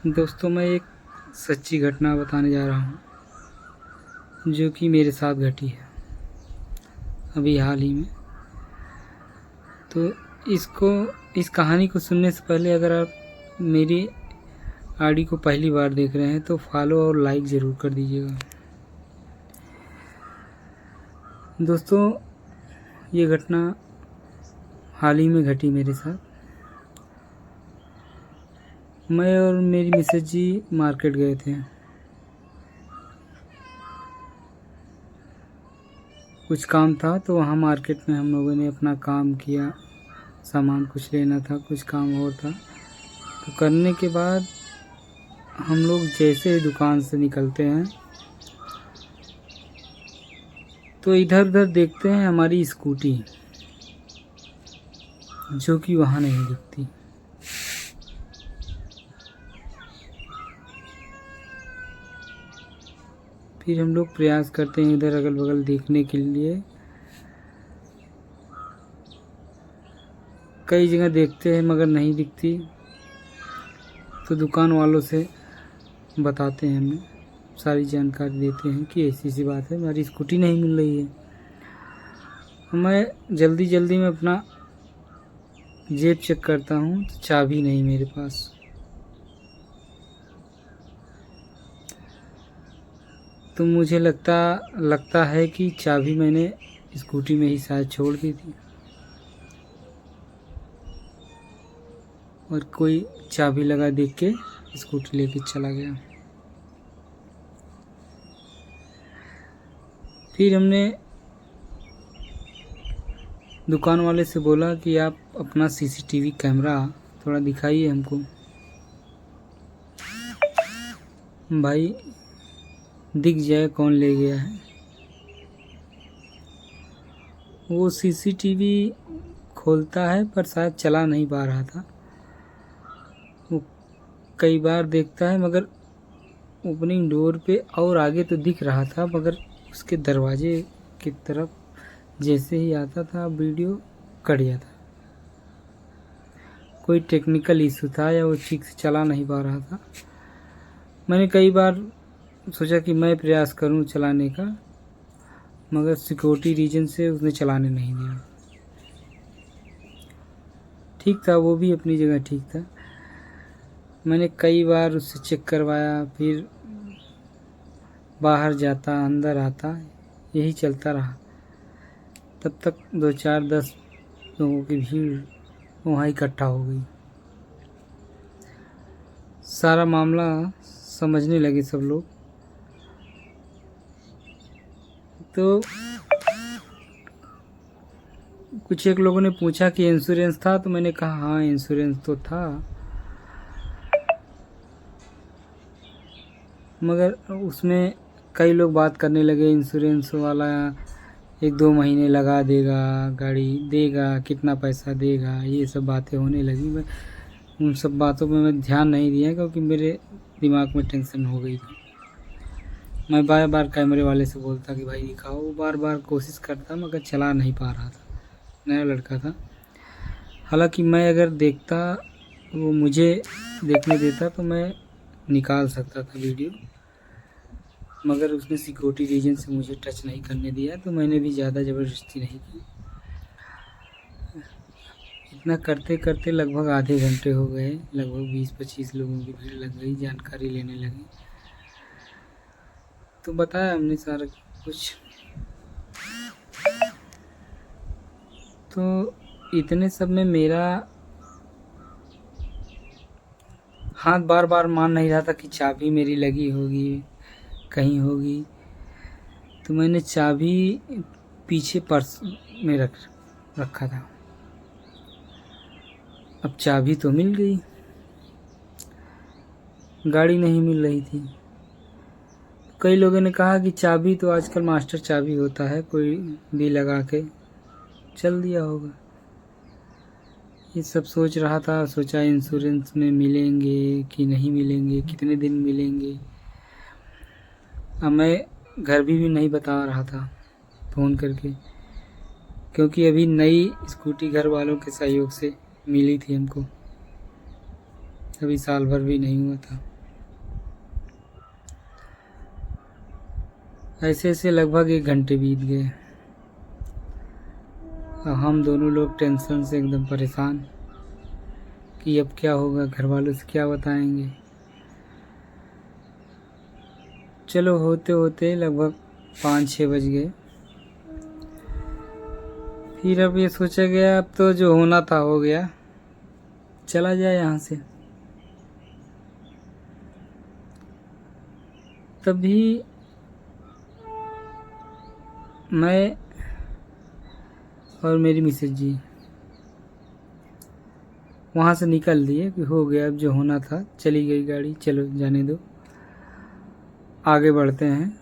दोस्तों, मैं एक सच्ची घटना बताने जा रहा हूँ जो कि मेरे साथ घटी है अभी हाल ही में। तो इस कहानी को सुनने से पहले अगर आप मेरी आईडी को पहली बार देख रहे हैं तो फॉलो और लाइक ज़रूर कर दीजिएगा। दोस्तों, ये घटना हाल ही में घटी मेरे साथ। मैं और मेरी मिसेज जी मार्केट गए थे। कुछ काम था तो वहाँ मार्केट में हम लोगों ने अपना काम किया। सामान कुछ लेना था, कुछ काम और था। तो करने के बाद हम लोग जैसे ही दुकान से निकलते हैं तो इधर उधर देखते हैं हमारी स्कूटी जो कि वहाँ नहीं दिखती। फिर हम लोग प्रयास करते हैं इधर अगल बगल देखने के लिए। कई जगह देखते हैं मगर नहीं दिखती। तो दुकान वालों से बताते हैं, हमें सारी जानकारी देते हैं कि ऐसी सी बात है, हमारी स्कूटी नहीं मिल रही है। मैं जल्दी जल्दी में अपना जेब चेक करता हूँ तो चाबी नहीं मेरे पास। तो मुझे लगता है कि चाबी मैंने स्कूटी में ही शायद छोड़ दी थी और कोई चाबी लगा देख के स्कूटी लेके चला गया। फिर हमने दुकान वाले से बोला कि आप अपना सीसीटीवी कैमरा थोड़ा दिखाइए हमको। भाई दिख जाए कौन ले गया है। वो सीसीटीवी खोलता है पर शायद चला नहीं पा रहा था। वो कई बार देखता है मगर ओपनिंग डोर पे और आगे तो दिख रहा था, मगर उसके दरवाजे की तरफ जैसे ही आता था वीडियो कट जाता। कोई टेक्निकल इशू था या वो ठीक से चला नहीं पा रहा था। मैंने कई बार सोचा कि मैं प्रयास करूं चलाने का, मगर सिक्योरिटी रीजन से उसने चलाने नहीं दिया। ठीक था, वो भी अपनी जगह ठीक था। मैंने कई बार उससे चेक करवाया, फिर बाहर जाता अंदर आता, यही चलता रहा। तब तक 2-4-10 लोगों की भीड़ वहाँ इकट्ठा हो गई। सारा मामला समझने लगे सब लोग। तो कुछ एक लोगों ने पूछा कि इंश्योरेंस था, तो मैंने कहा हाँ इंश्योरेंस तो था, मगर उसमें कई लोग बात करने लगे इंश्योरेंस वाला 1-2 महीने लगा देगा, गाड़ी देगा, कितना पैसा देगा, ये सब बातें होने लगी। मैं उन सब बातों पे मैं ध्यान नहीं दिया क्योंकि मेरे दिमाग में टेंशन हो गई थी। मैं बार बार कैमरे वाले से बोलता कि भाई दिखाओ, वो बार बार कोशिश करता मगर चला नहीं पा रहा था। नया लड़का था। हालांकि मैं अगर देखता, वो मुझे देखने देता तो मैं निकाल सकता था वीडियो, मगर उसने सिक्योरिटी रीजन से मुझे टच नहीं करने दिया, तो मैंने भी ज़्यादा ज़बरदस्ती नहीं की। इतना करते करते लगभग आधे घंटे हो गए। लगभग 20-25 लोगों की भीड़ लग गई, जानकारी लेने लगी। तो बताया हमने सारा कुछ। तो इतने सब में मेरा हाथ बार बार मान नहीं रहा था कि चाबी मेरी लगी होगी, कहीं होगी। तो मैंने चाबी पीछे पर्स में रखा था। अब चाबी तो मिल गई, गाड़ी नहीं मिल रही थी। कई लोगों ने कहा कि चाबी तो आजकल मास्टर चाबी होता है, कोई भी लगा के चल दिया होगा। ये सब सोच रहा था। सोचा इंश्योरेंस में मिलेंगे कि नहीं मिलेंगे, कितने दिन मिलेंगे। अब मैं घर भी नहीं बता रहा था फ़ोन करके, क्योंकि अभी नई स्कूटी घर वालों के सहयोग से मिली थी हमको, अभी साल भर भी नहीं हुआ था। ऐसे ऐसे लगभग 1 घंटे बीत गए। अब हम दोनों लोग टेंशन से एकदम परेशान कि अब क्या होगा, घर वालों से क्या बताएंगे। चलो होते होते लगभग 5-6 बज गए। फिर अब ये सोचा गया अब तो जो होना था हो गया, चला जाए यहाँ से। तभी मैं और मेरी मिसेज जी वहाँ से निकल दिए कि हो गया अब जो होना था, चली गई गाड़ी, चलो जाने दो, आगे बढ़ते हैं।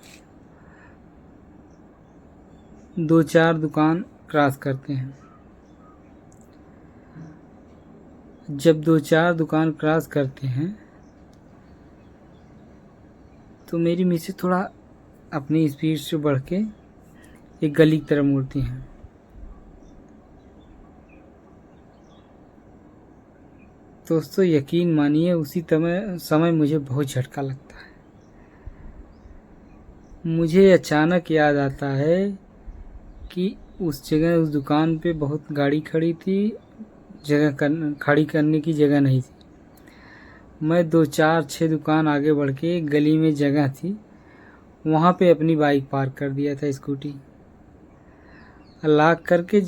2-4 दुकान क्रॉस करते हैं। जब 2-4 दुकान क्रॉस करते हैं तो मेरी मिसेज थोड़ा अपनी स्पीड से बढ़ के एक गली की तरफ मुड़ती हैं। दोस्तों यकीन मानिए उसी समय मुझे बहुत झटका लगता है। मुझे अचानक याद आता है कि उस जगह उस दुकान पे बहुत गाड़ी खड़ी थी, खड़ी करने की जगह नहीं थी। मैं 2-4-6 दुकान आगे बढ़ के एक गली में जगह थी, वहाँ पे अपनी बाइक पार्क कर दिया था, स्कूटी लॉक करके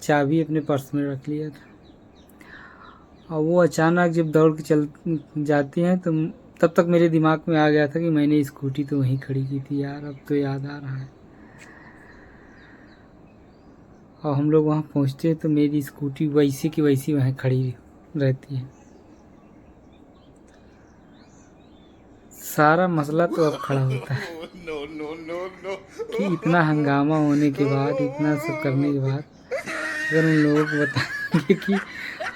चाबी अपने पर्स में रख लिया था। और वो अचानक जब दौड़ के चल जाती हैं तो तब तक मेरे दिमाग में आ गया था कि मैंने स्कूटी तो वहीं खड़ी की थी यार, अब तो याद आ रहा है। और हम लोग वहाँ पहुँचते तो मेरी स्कूटी वैसी की वैसी वहाँ खड़ी रहती है। सारा मसला तो अब खड़ा होता है कि इतना हंगामा होने के बाद, इतना सब करने के बाद अगर उन लोगों को बताएंगे कि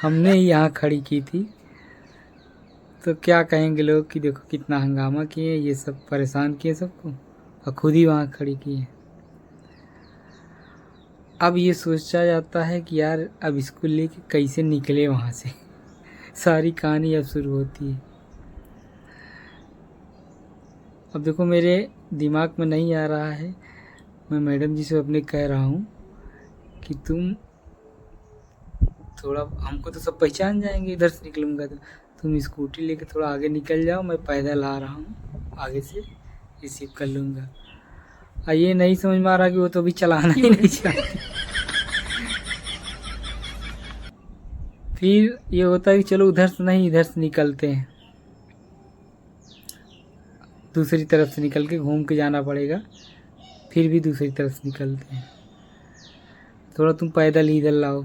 हमने ही यहाँ खड़ी की थी तो क्या कहेंगे लोग कि देखो कितना हंगामा किए, ये सब परेशान किए सबको और खुद ही वहाँ खड़ी किए। अब ये सोचा जाता है कि यार अब इसको लेके कैसे निकले वहाँ से। सारी कहानी अब शुरू होती है। अब देखो मेरे दिमाग में नहीं आ रहा है, मैं मैडम जी से अपने कह रहा हूँ कि तुम थोड़ा, हमको तो सब पहचान जाएंगे इधर से निकलूँगा तो तुम स्कूटी लेके थोड़ा आगे निकल जाओ, मैं पैदल आ रहा हूँ, आगे से रिसीव कर लूँगा। और ये नहीं समझ में आ रहा कि वो तो अभी चलाना ही नहीं चाहती। फिर ये होता है कि चलो उधर से नहीं, इधर से निकलते हैं, दूसरी तरफ से निकल के घूम के जाना पड़ेगा। फिर भी दूसरी तरफ से निकलते हैं, थोड़ा तुम पैदल ही इधर लाओ।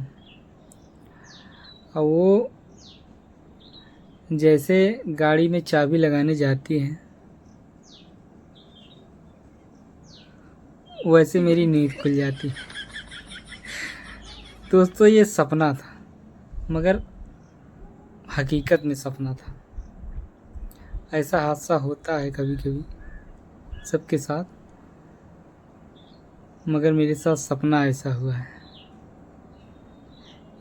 और वो जैसे गाड़ी में चाबी लगाने जाती हैं वैसे मेरी नींद खुल जाती है। दोस्तों ये सपना था, मगर हकीकत में सपना था। ऐसा हादसा होता है कभी कभी सबके साथ, मगर मेरे साथ सपना ऐसा हुआ है।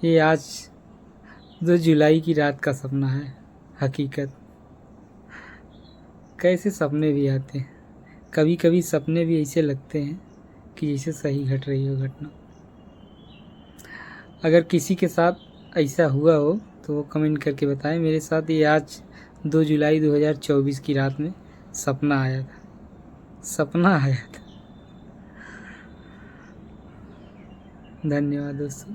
ये आज 2 जुलाई की रात का सपना है। हकीकत कैसे सपने भी आते हैं, कभी कभी सपने भी ऐसे लगते हैं कि जैसे सही घट रही हो घटना। अगर किसी के साथ ऐसा हुआ हो तो वो कमेंट करके बताएं। मेरे साथ ये आज 2 जुलाई 2024 की रात में सपना आया था। धन्यवाद दोस्तों।